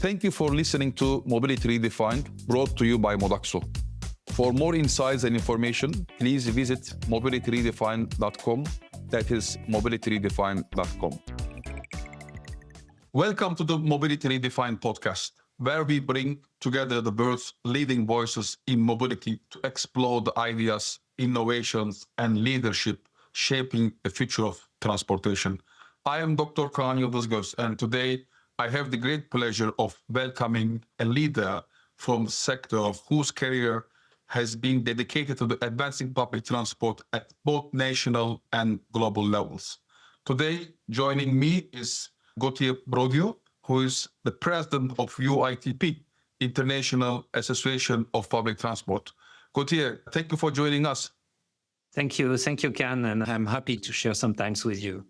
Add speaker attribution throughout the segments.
Speaker 1: Thank you for listening to Mobility Redefined, brought to you by Modaxo. For more insights and information, please visit mobilityredefined.com. That is mobilityredefined.com. Welcome to the Mobility Redefined podcast, where we bring together the world's leading voices in mobility to explore the ideas, innovations, and leadership shaping the future of transportation. I am Dr. Kaan Yildizgoz, and today I have the great pleasure of welcoming a leader from the sector of whose career has been dedicated to the advancing public transport at both national and global levels. Today, joining me is Gautier Brodeo, who is the president of UITP, International Association of Public Transport. Gautier, thank you for joining us.
Speaker 2: Thank you, Kaan, and I'm happy to share some time with you.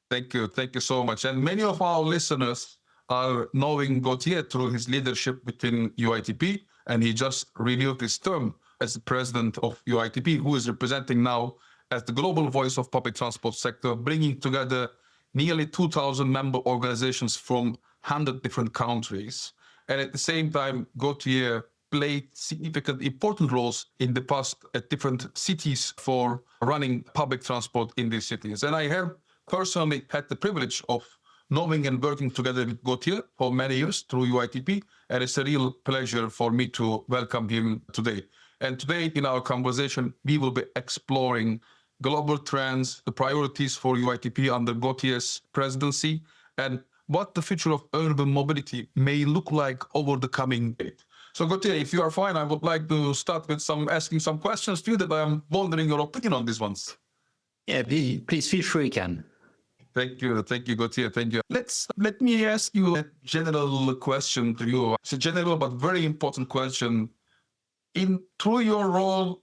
Speaker 1: Thank you so much. And many of our listeners are knowing Gautier through his leadership within UITP, and he just renewed his term as the president of UITP, who is representing now as the global voice of public transport sector, bringing together nearly 2,000 member organizations from 100 different countries. And at the same time, Gautier played significant important roles in the past at different cities for running public transport in these cities. And I have personally had the privilege of knowing and working together with Gautier for many years through UITP, and it's a real pleasure for me to welcome him today. And today in our conversation, we will be exploring global trends, the priorities for UITP under Gautier's presidency, and what the future of urban mobility may look like over the coming decade. So Gautier, if you are fine, I would like to start with asking some questions to you that I am wondering your opinion on these ones.
Speaker 2: Yeah, please feel free, Kaan.
Speaker 1: Thank you, Gautier. Thank you. Let me ask you a general question to you. It's a general but very important question. Through your role,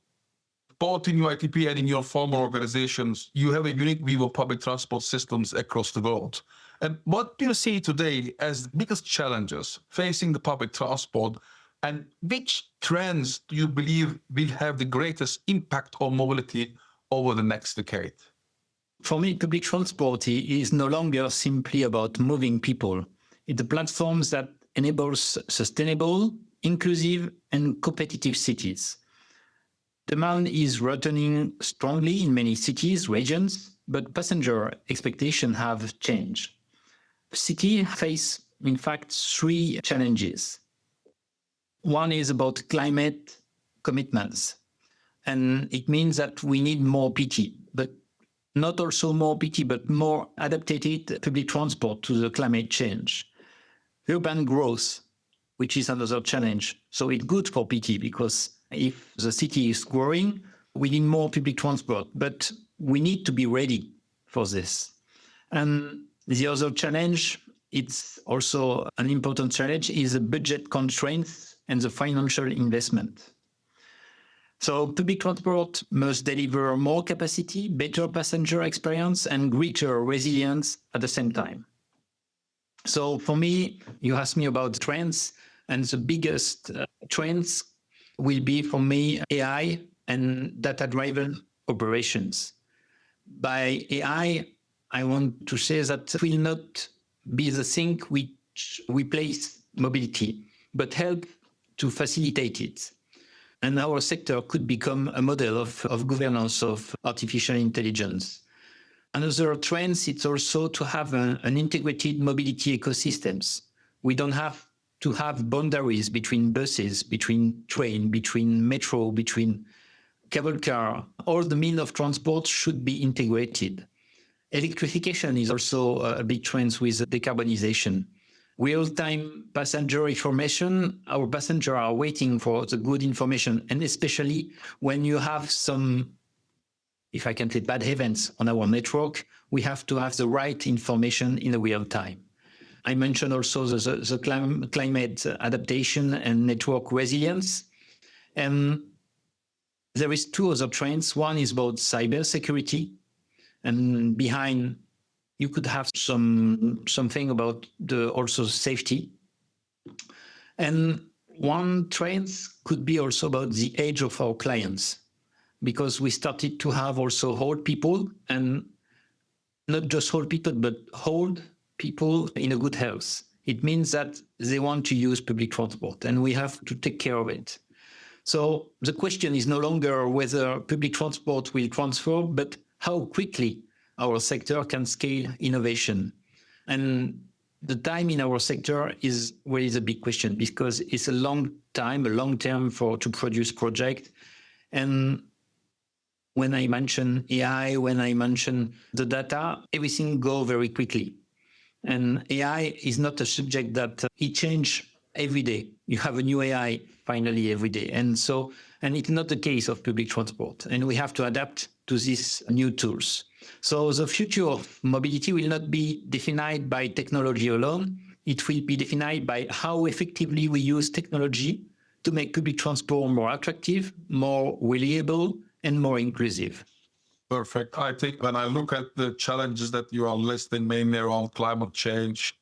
Speaker 1: both in UITP and in your former organizations, you have a unique view of public transport systems across the world. And what do you see today as the biggest challenges facing the public transport, and which trends do you believe will have the greatest impact on mobility over the next decade?
Speaker 2: For me, public transport is no longer simply about moving people. It's a platform that enables sustainable, inclusive, and competitive cities. Demand is returning strongly in many cities, regions, but passenger expectations have changed. Cities face, in fact, three challenges. One is about climate commitments, and it means that we need more PT, but not also more PT, but more adapted public transport to the climate change. Urban growth, which is another challenge. So it's good for PT because if the city is growing, we need more public transport, but we need to be ready for this. And the other challenge, it's also an important challenge, is the budget constraints and the financial investment. So public transport must deliver more capacity, better passenger experience, and greater resilience at the same time. So for me, you asked me about trends, and the biggest trends will be, for me, AI and data-driven operations. By AI, I want to say that it will not be the thing which replace mobility, but help to facilitate it. And our sector could become a model of governance of artificial intelligence. Another trend is also to have an integrated mobility ecosystems. We don't have to have boundaries between buses, between train, between metro, between cable car. All the means of transport should be integrated. Electrification is also a big trend with decarbonisation. Real-time passenger information, our passengers are waiting for the good information, and especially when you have some, if I can say, bad events on our network, we have to have the right information in real time. I mentioned also the climate adaptation and network resilience. And there is two other trends. One is about cybersecurity, and behind you could have something about also safety. And one trend could be also about the age of our clients, because we started to have also old people, and not just old people, but old people in a good health. it means that they want to use public transport, and we have to take care of it. So the question is no longer whether public transport will transform, but how quickly our sector can scale innovation. And the time in our sector is really the big question, because it's a long term to produce project. And when I mention AI, when I mention the data, everything go very quickly. And AI is not a subject that it change every day. You have a new AI finally every day. And it's not the case of public transport. And we have to adapt to these new tools. So the future of mobility will not be defined by technology alone. It will be defined by how effectively we use technology to make public transport more attractive, more reliable, and more inclusive.
Speaker 1: Perfect. I think when I look at the challenges that you are listing, mainly around climate change,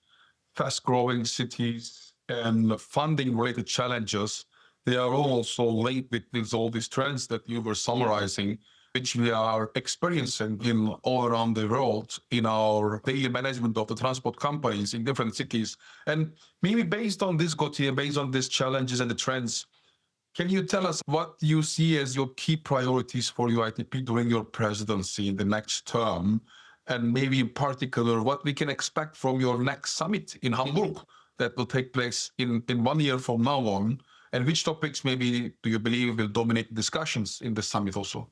Speaker 1: fast-growing cities, and funding-related challenges, they are also linked with all these trends that you were summarizing, which we are experiencing in all around the world in our daily management of the transport companies in different cities. And maybe based on this, Gautier, based on these challenges and the trends, can you tell us what you see as your key priorities for UITP during your presidency in the next term? And maybe in particular, what we can expect from your next summit in Hamburg that will take place in 1 year from now on? And which topics maybe do you believe will dominate discussions in the summit also?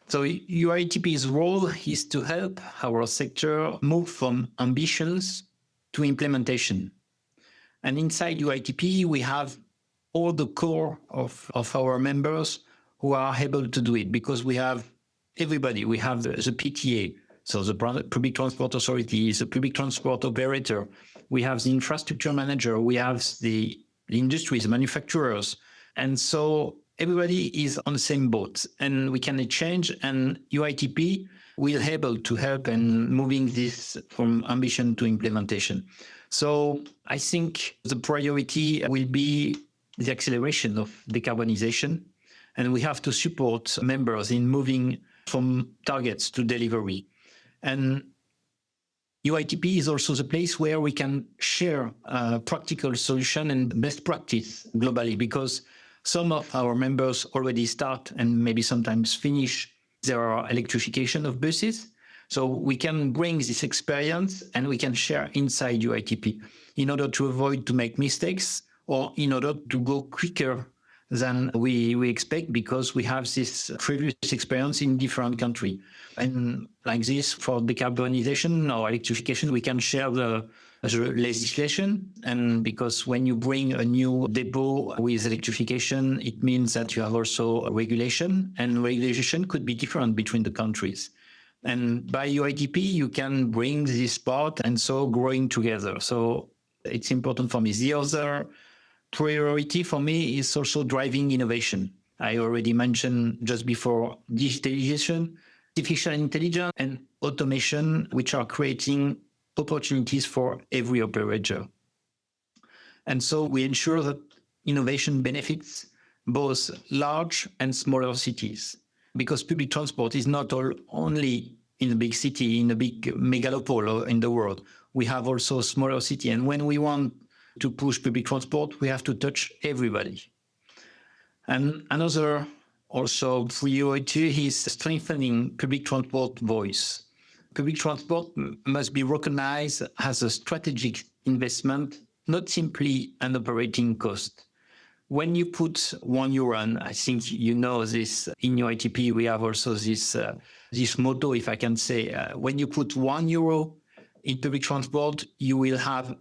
Speaker 2: So UITP's role is to help our sector move from ambitions to implementation. And inside UITP, we have all the core of our members who are able to do it, because we have everybody. We have the PTA, so the Public Transport Authority, the public transport operator. We have the infrastructure manager. We have the industries, the manufacturers. And so everybody is on the same boat, and we can exchange, and UITP will be able to help in moving this from ambition to implementation. So I think the priority will be the acceleration of decarbonisation, and we have to support members in moving from targets to delivery. And UITP is also the place where we can share practical solution and best practice globally, because some of our members already start and maybe sometimes finish their electrification of buses. So we can bring this experience and we can share inside UITP in order to avoid to make mistakes, or in order to go quicker than we expect, because we have this previous experience in different countries. And like this, for decarbonisation or electrification, we can share the legislation. And because when you bring a new depot with electrification, it means that you have also a regulation, and regulation could be different between the countries. And by UITP, you can bring this part, and so growing together. So it's important for me. The other priority for me is also driving innovation. I already mentioned just before digitalization, artificial intelligence, and automation, which are creating opportunities for every operator. And so we ensure that innovation benefits both large and smaller cities, because public transport is not only in a big city, in a big megalopole in the world. We have also smaller city. And when we want to push public transport, we have to touch everybody. And another also priority is strengthening public transport voice. Public transport must be recognized as a strategic investment, not simply an operating cost. When you put €1, and I think you know this in UITP, we have also this motto, if I can say, when you put €1 in public transport, you will have,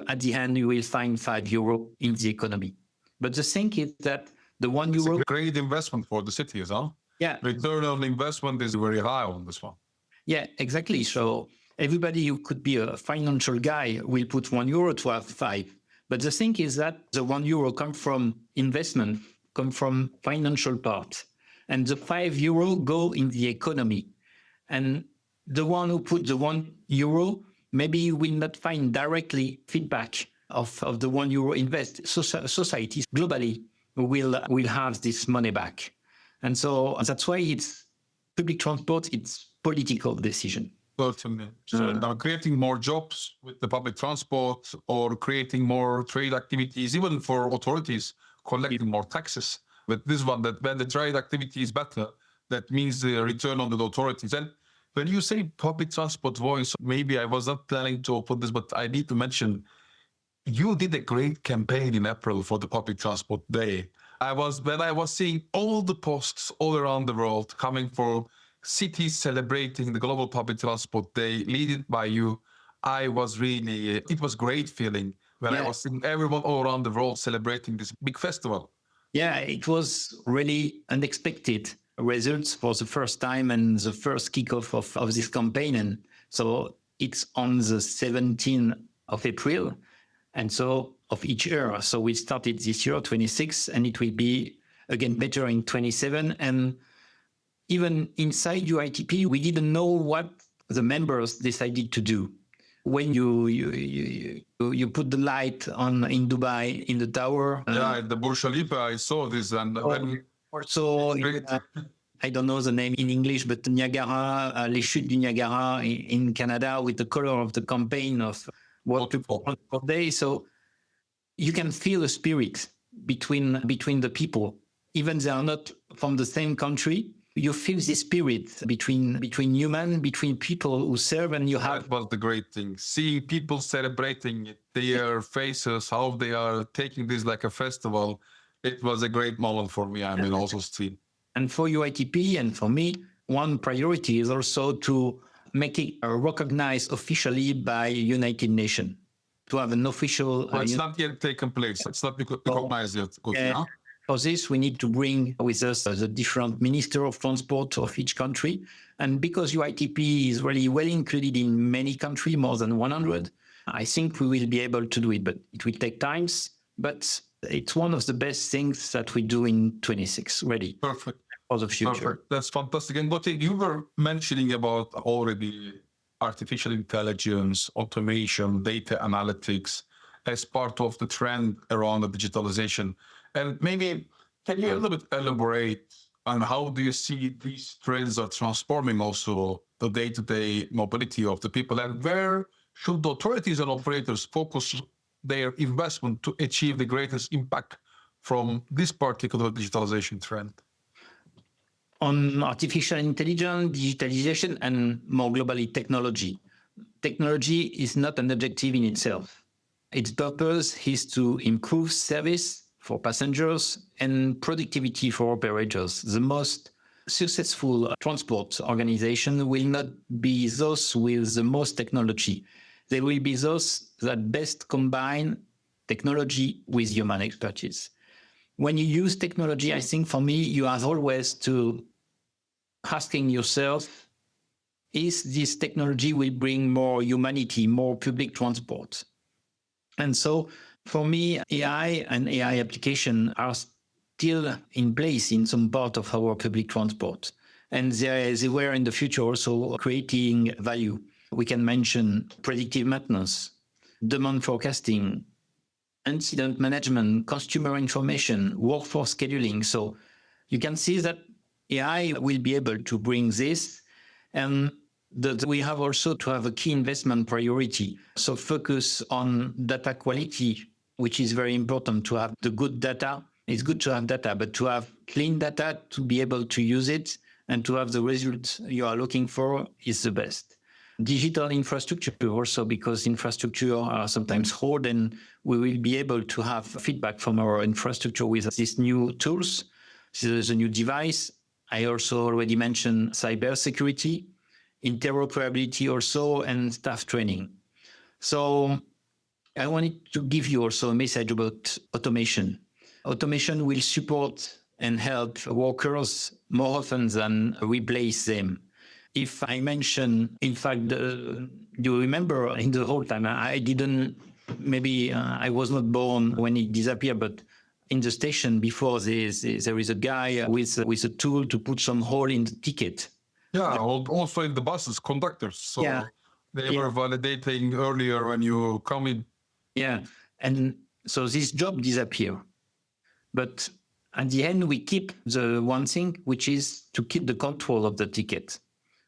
Speaker 2: at the end, you will find €5 in the economy. But the thing is that the €1...
Speaker 1: It's a great investment for the cities, huh?
Speaker 2: Yeah.
Speaker 1: Return on investment is very high on this one.
Speaker 2: Yeah, exactly. So everybody who could be a financial guy will put €1 to have 5. But the thing is that the €1 come from investment, come from financial part. And the €5 go in the economy. And the one who put the €1 maybe will not find directly feedback of the €1 invest. Societies globally will have this money back. And so that's why it's public transport, it's political decision.
Speaker 1: Certainly. So now creating more jobs with the public transport or creating more trade activities, even for authorities, collecting more taxes. But this one, that when the trade activity is better, that means the return on the authorities. And when you say public transport voice, maybe I was not planning to open this, but I need to mention you did a great campaign in April for the public transport day. When I was seeing all the posts all around the world coming for cities celebrating the global public transport day, led by you, it was great feeling when I was seeing everyone all around the world celebrating this big festival.
Speaker 2: Yeah, it was really unexpected results for the first time and the first kickoff of this campaign. And so it's on the 17th of April. And so of each year. So we started this year, 26, and it will be again better in 27. And even inside UITP, we didn't know what the members decided to do. When you put the light on in Dubai in the tower.
Speaker 1: In the Burj Khalifa, I saw this, and
Speaker 2: also I don't know the name in English, but Niagara, les chutes du Niagara in Canada, with the color of the campaign of World Transport Day. So you can feel the spirit between the people, even they are not from the same country. You feel the spirit between people who serve, and you have.
Speaker 1: That was the great thing. Seeing people celebrating their faces, how they are taking this like a festival. It was a great moment for me. I mean, also still.
Speaker 2: And for UITP and for me, one priority is also to make it recognized officially by United Nations, to have an official.
Speaker 1: Well, it's not yet taken place. It's not recognized yet.
Speaker 2: For this, we need to bring with us the different minister of transport of each country. And because UITP is really well included in many countries, more than 100, I think we will be able to do it, but it will take time. But it's one of the best things that we do in 26, ready.
Speaker 1: Perfect.
Speaker 2: For the future.
Speaker 1: Perfect. That's fantastic. And Gautier, you were mentioning about already artificial intelligence, automation, data analytics as part of the trend around the digitalization. And maybe can you a little bit elaborate on how do you see these trends are transforming also the day-to-day mobility of the people, and where should the authorities and operators focus their investment to achieve the greatest impact from this particular digitalization trend?
Speaker 2: On artificial intelligence, digitalization, and more globally, technology. Technology is not an objective in itself. Its purpose is to improve service for passengers and productivity for operators. The most successful transport organization will not be those with the most technology. They will be those that best combine technology with human expertise. When you use technology, I think for me, you have always to asking yourself, is this technology will bring more humanity, more public transport? And so for me, AI and AI application are still in place in some part of our public transport. And they were in the future also creating value. We can mention predictive maintenance, demand forecasting, incident management, customer information, workforce scheduling. So you can see that AI will be able to bring this. And we have also to have a key investment priority. So focus on data quality, which is very important to have the good data. It's good to have data, but to have clean data, to be able to use it and to have the results you are looking for is the best. Digital infrastructure also, because infrastructure are sometimes old, and we will be able to have feedback from our infrastructure with these new tools. This is a new device. I also already mentioned cybersecurity, interoperability also, and staff training. So I wanted to give you also a message about automation. Automation will support and help workers more often than replace them. If I mention, in fact, you remember in the whole time, I didn't, maybe I was not born when it disappeared, but in the station before there is a guy with a tool to put some hole in the ticket.
Speaker 1: Yeah, also in the buses, conductors. So they were validating earlier when you come in.
Speaker 2: Yeah, and so this job disappeared. But at the end, we keep the one thing, which is to keep the control of the ticket.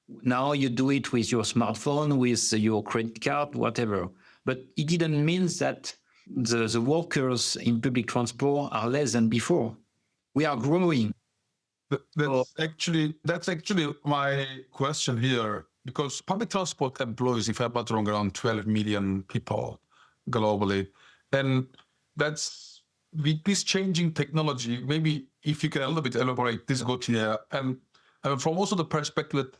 Speaker 2: Now you do it with your smartphone, with your credit card, whatever. But it didn't mean that the workers in public transport are less than before. We are growing.
Speaker 1: That's actually my question here, because public transport employs, if I'm not wrong, around 12 million people globally. And that's with this changing technology, maybe if you can a little bit elaborate this, Gautier, and from also the perspective,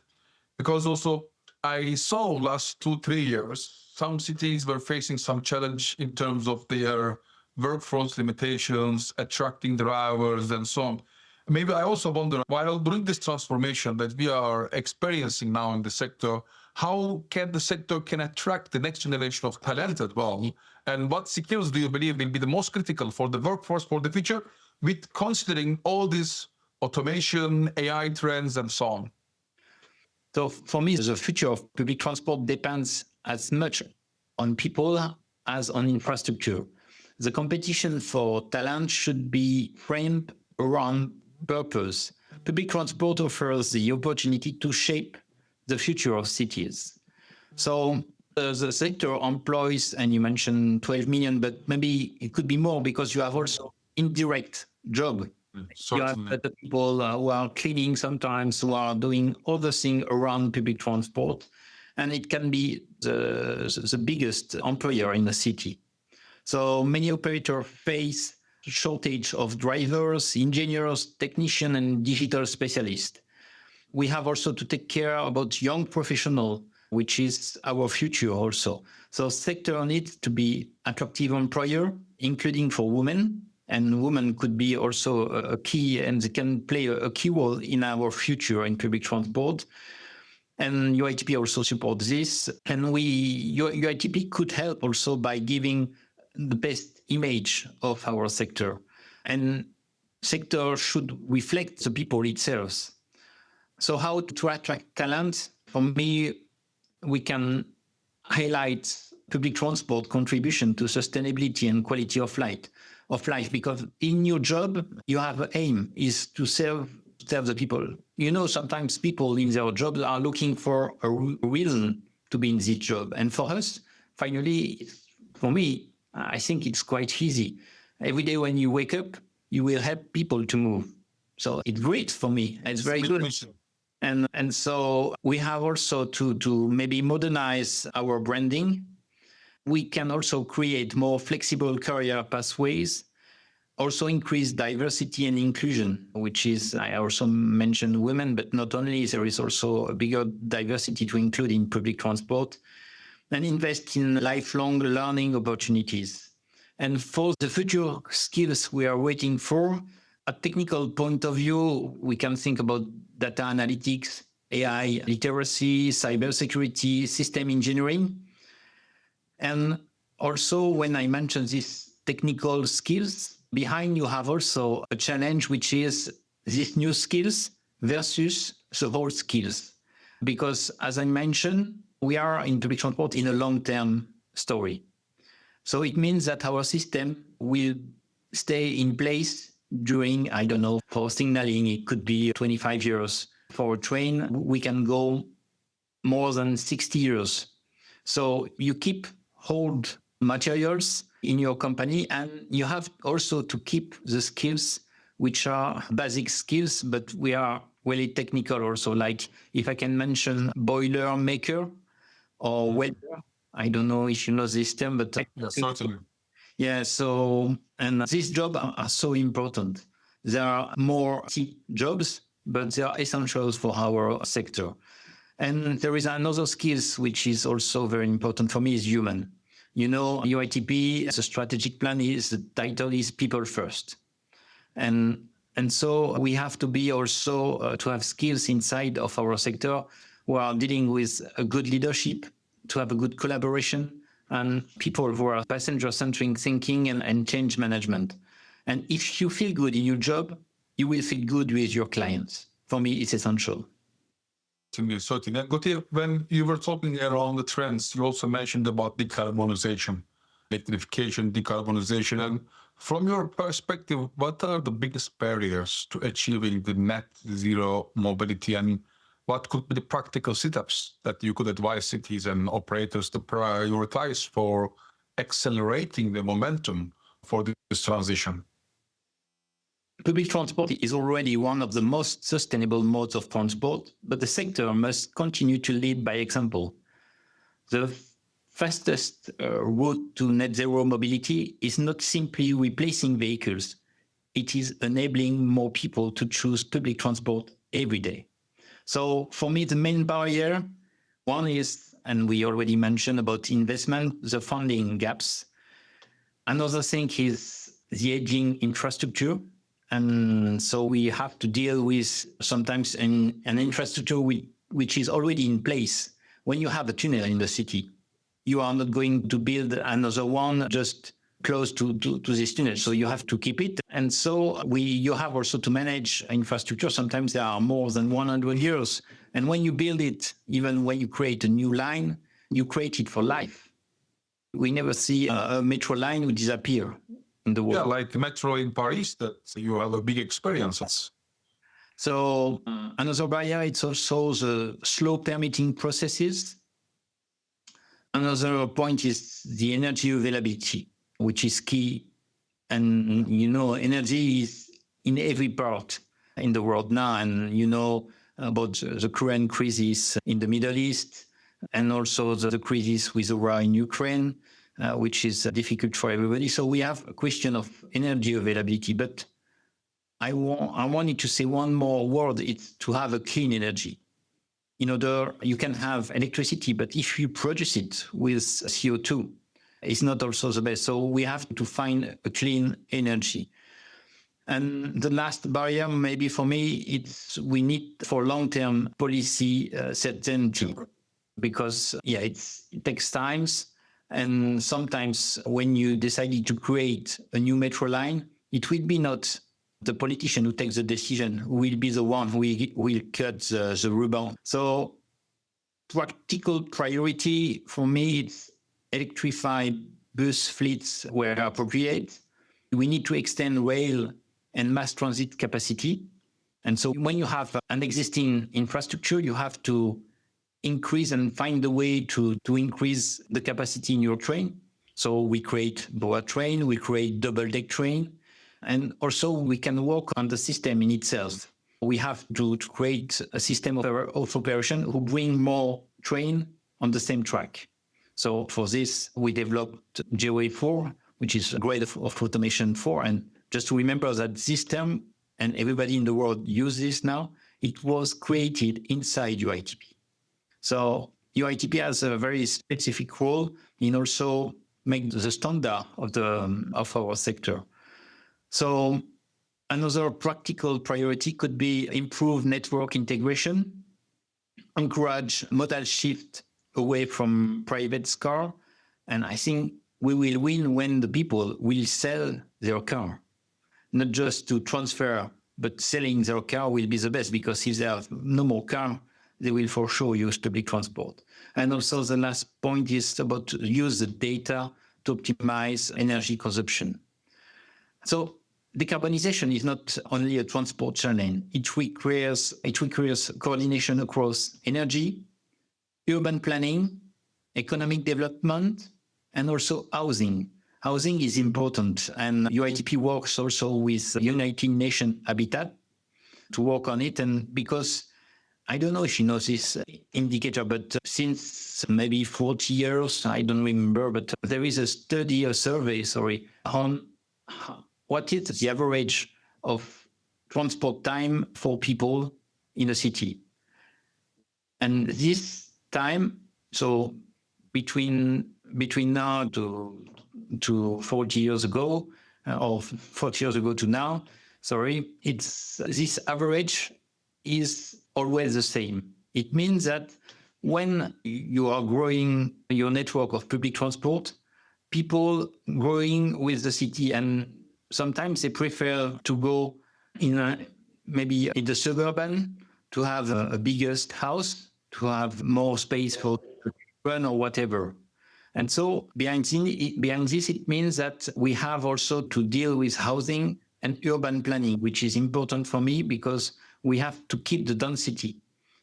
Speaker 1: because also I saw last 2-3 years, some cities were facing some challenge in terms of their workforce limitations, attracting drivers and so on. Maybe I also wonder, while during this transformation that we are experiencing now in the sector, how can the sector attract the next generation of talent as well? And what skills do you believe will be the most critical for the workforce for the future, with considering all this automation, AI trends, and so on?
Speaker 2: So for me, the future of public transport depends as much on people as on infrastructure. The competition for talent should be framed around purpose. Public transport offers the opportunity to shape the future of cities. So the sector employs, and you mentioned 12 million, but maybe it could be more because you have also indirect job. You have the people who are cleaning sometimes, who are doing other things around public transport, and it can be the biggest employer in the city. So many operators face shortage of drivers, engineers, technicians, and digital specialists. We have also to take care about young professionals, which is our future also. So sector needs to be attractive employer, including for women. And women could be also a key, and they can play a key role in our future in public transport. And UITP also supports this. And UITP could help also by giving the best image of our sector. And sector should reflect the people itself. So how to attract talent? For me, we can highlight public transport contribution to sustainability and quality of life, because in your job, you have an aim is to serve the people. You know, sometimes people in their jobs are looking for a reason to be in this job. And for us, finally, for me, I think it's quite easy. Every day when you wake up, you will help people to move. So it's great for me. It's very good. And so we have also to maybe modernize our branding. We can also create more flexible career pathways, also increase diversity and inclusion, which is, I also mentioned women, but not only, there is also a bigger diversity to include in public transport, and invest in lifelong learning opportunities. And for the future skills we are waiting for, a technical point of view, we can think about data analytics, AI literacy, cybersecurity, system engineering. And also, when I mention these technical skills, behind you have also a challenge, which is these new skills versus the old skills. Because as I mentioned, we are in public transport in a long-term story. So it means that our system will stay in place during, I don't know, for signaling, it could be 25 years. For a train, we can go more than 60 years. So you keep old materials in your company, and you have also to keep the skills, which are basic skills, but we are really technical also. Like if I can mention boiler maker or welder, I don't know if you know this term, but
Speaker 1: certainly.
Speaker 2: Yeah, so, and these jobs are so important. There are more key jobs, but they are essentials for our sector. And there is another skills, which is also very important for me, is human. You know, UITP, the strategic plan is, the title is People First. And so we have to be also, to have skills inside of our sector who are dealing with a good leadership, to have a good collaboration, and people who are passenger-centric thinking and change management. And if you feel good in your job, you will feel good with your clients. For me, it's essential.
Speaker 1: Certainly. And Gautier, when you were talking around the trends, you also mentioned about decarbonisation, electrification, decarbonization. And from your perspective, what are the biggest barriers to achieving the net zero mobility? And what could be the practical setups that you could advise cities and operators to prioritize for accelerating the momentum for this transition?
Speaker 2: Public transport is already one of the most sustainable modes of transport, but the sector must continue to lead by example. The fastest route to net zero mobility is not simply replacing vehicles. It is enabling more people to choose public transport every day. So for me, the main barrier, one is, and we already mentioned about investment, the funding gaps. Another thing is the aging infrastructure. And so we have to deal with sometimes an infrastructure which is already in place. When you have a tunnel in the city, you are not going to build another one just close to this tunnel. So you have to keep it. And so you have also to manage infrastructure. Sometimes there are more than 100 years. And when you build it, even when you create a new line, you create it for life. We never see a metro line disappear in the world.
Speaker 1: Yeah, like metro in Paris, that you have a big experience.
Speaker 2: So another barrier, it's also the slow permitting processes. Another point is the energy availability, which is key. And, energy is in every part in the world now. And about the current crisis in the Middle East, and also the crisis with the war in Ukraine, which is difficult for everybody. So we have a question of energy availability. But I wanted to say one more word, it's to have a clean energy. You can have electricity, but if you produce it with CO2, it's not also the best. So we have to find a clean energy. And the last barrier, maybe for me, we need for long-term policy certainty, because it takes time. And sometimes when you decided to create a new metro line, it will be not the politician who takes the decision, who will be the one who will cut the ribbon. So practical priority for me, it's electrified bus fleets where appropriate. We need to extend rail and mass transit capacity. And so when you have an existing infrastructure, you have to increase and find a way to increase the capacity in your train. So we create BOA train, we create double-deck train, and also we can work on the system in itself. We have to create a system of operation who bring more train on the same track. So for this, we developed GOA4, which is a grade of automation 4. And just to remember that this term, and everybody in the world uses this now, it was created inside UITP. So UITP has a very specific role in also make the standard of our sector. So another practical priority could be improve network integration, encourage modal shift away from private car. And I think we will win when the people will sell their car, not just to transfer, but selling their car will be the best, because if they have no more car, they will for sure use public transport. And also the last point is about use the data to optimize energy consumption. So decarbonisation is not only a transport challenge. It requires coordination across energy, urban planning, economic development, and also housing. Housing is important, and UITP works also with United Nations Habitat to work on it. And because I don't know if you know this indicator, but since maybe 40 years, I don't remember, but there is a survey on what is the average of transport time for people in a city. And this time, so between now to 40 years ago, or 40 years ago to now, this average is always the same. It means that when you are growing your network of public transport, people growing with the city, and sometimes they prefer to go maybe in the suburban to have a biggest house, to have more space for run or whatever. And so behind this, it means that we have also to deal with housing and urban planning, which is important for me because we have to keep the density.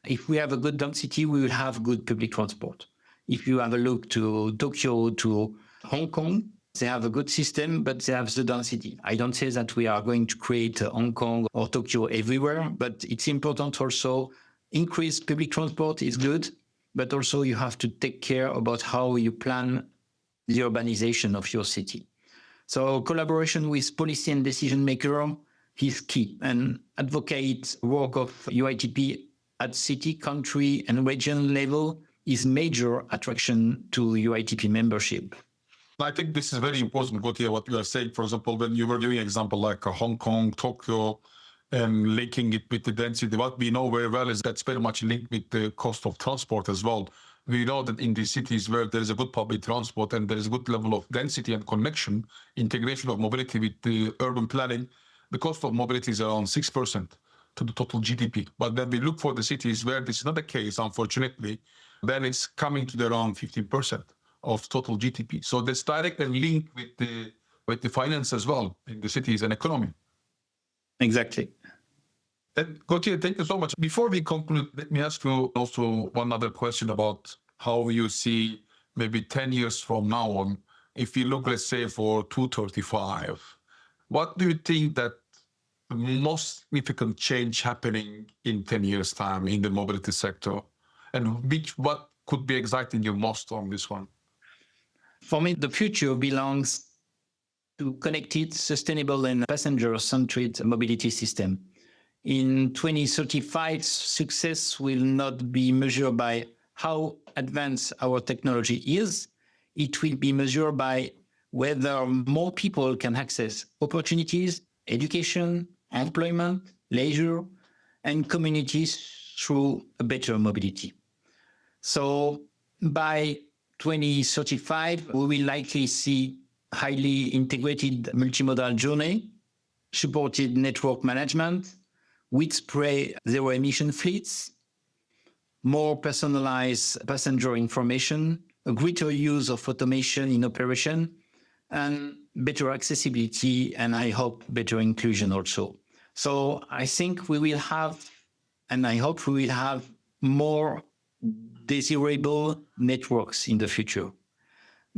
Speaker 2: If we have a good density, we will have good public transport. If you have a look to Tokyo, to Hong Kong, they have a good system, but they have the density. I don't say that we are going to create Hong Kong or Tokyo everywhere, but it's important also. Increase public transport is good, but also you have to take care about how you plan the urbanization of your city. So collaboration with policy and decision maker is key, and advocate work of UITP at city, country, and region level is major attraction to UITP membership.
Speaker 1: I think this is very important, Gautier, what you are saying. For example, when you were giving an example like Hong Kong, Tokyo, and linking it with the density, what we know very well is that's very much linked with the cost of transport as well. We know that in these cities where there is a good public transport and there is a good level of density and connection, integration of mobility with the urban planning, the cost of mobility is around 6% to the total GDP. But when we look for the cities where this is not the case, unfortunately, then it's coming to around 15% of total GDP. So there's directly linked with the finance as well in the cities and economy.
Speaker 2: Exactly.
Speaker 1: And Gautier, thank you so much. Before we conclude, let me ask you also one other question about how you see maybe 10 years from now on, if you look, let's say, for 2035, what do you think that most significant change happening in 10 years' time in the mobility sector? And what could be exciting you most on this one?
Speaker 2: For me, the future belongs to connected, sustainable, and passenger-centered mobility system. In 2035, success will not be measured by how advanced our technology is. It will be measured by whether more people can access opportunities, education, employment, leisure, and communities through a better mobility. So by 2035, we will likely see highly integrated multimodal journey, supported network management, widespread zero-emission fleets, more personalized passenger information, a greater use of automation in operation, and better accessibility, and I hope better inclusion also. So I think we will have, and I hope we will have more desirable networks in the future.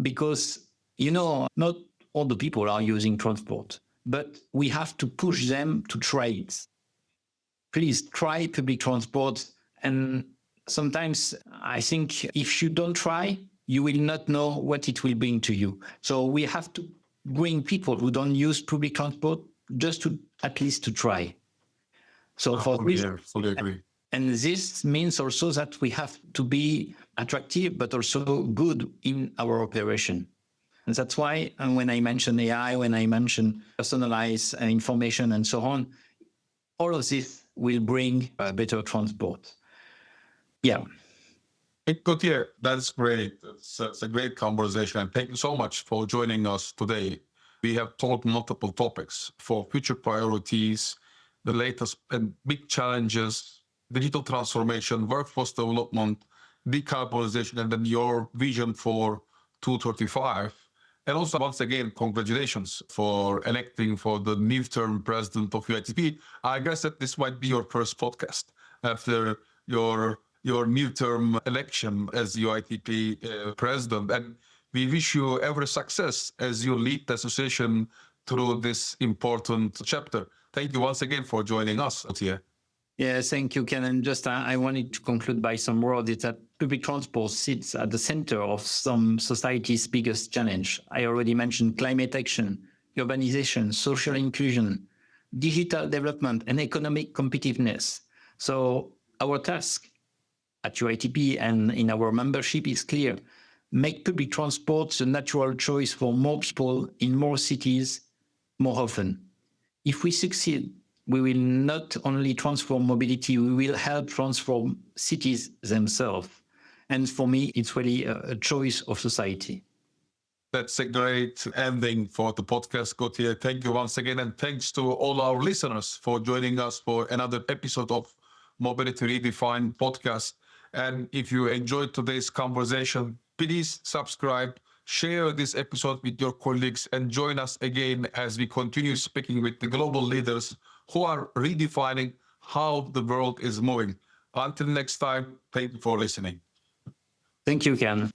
Speaker 2: Because, not all the people are using transport, but we have to push them to try it. Please try public transport. And sometimes I think if you don't try, you will not know what it will bring to you. So we have to bring people who don't use public transport just to at least to try. So for this,
Speaker 1: fully agree.
Speaker 2: And this means also that we have to be attractive, but also good in our operation. And that's why when I mention AI, when I mention personalized information and so on, all of this will bring better transport. Yeah.
Speaker 1: Gautier, that's great. It's a great conversation. And thank you so much for joining us today. We have talked multiple topics for future priorities, the latest and big challenges, digital transformation, workforce development, decarbonisation, and then your vision for 2035. And also, once again, congratulations for electing for the new term president of UITP. I guess that this might be your first podcast after your new term election as UITP president. And we wish you every success as you lead the association through this important chapter. Thank you once again for joining us here.
Speaker 2: Yeah, thank you, Ken. And just I wanted to conclude by some words. It's that public transport sits at the center of some society's biggest challenge. I already mentioned climate action, urbanization, social inclusion, digital development, and economic competitiveness. So our task at UITP and in our membership is clear. Make public transport the natural choice for more people in more cities more often. If we succeed, we will not only transform mobility, we will help transform cities themselves. And for me, it's really a choice of society.
Speaker 1: That's a great ending for the podcast, Gautier. Thank you once again. And thanks to all our listeners for joining us for another episode of Mobility Redefined podcast. And if you enjoyed today's conversation, please subscribe, share this episode with your colleagues, and join us again as we continue speaking with the global leaders who are redefining how the world is moving. Until next time, thank you for listening.
Speaker 2: Thank you, Kaan.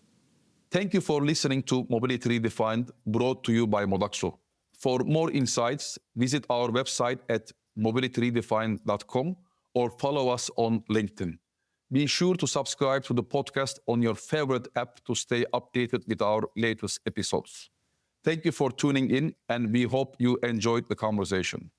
Speaker 3: Thank you for listening to Mobility Redefined, brought to you by Modaxo. For more insights, visit our website at mobilityredefined.com or follow us on LinkedIn. Be sure to subscribe to the podcast on your favorite app to stay updated with our latest episodes. Thank you for tuning in, and we hope you enjoyed the conversation.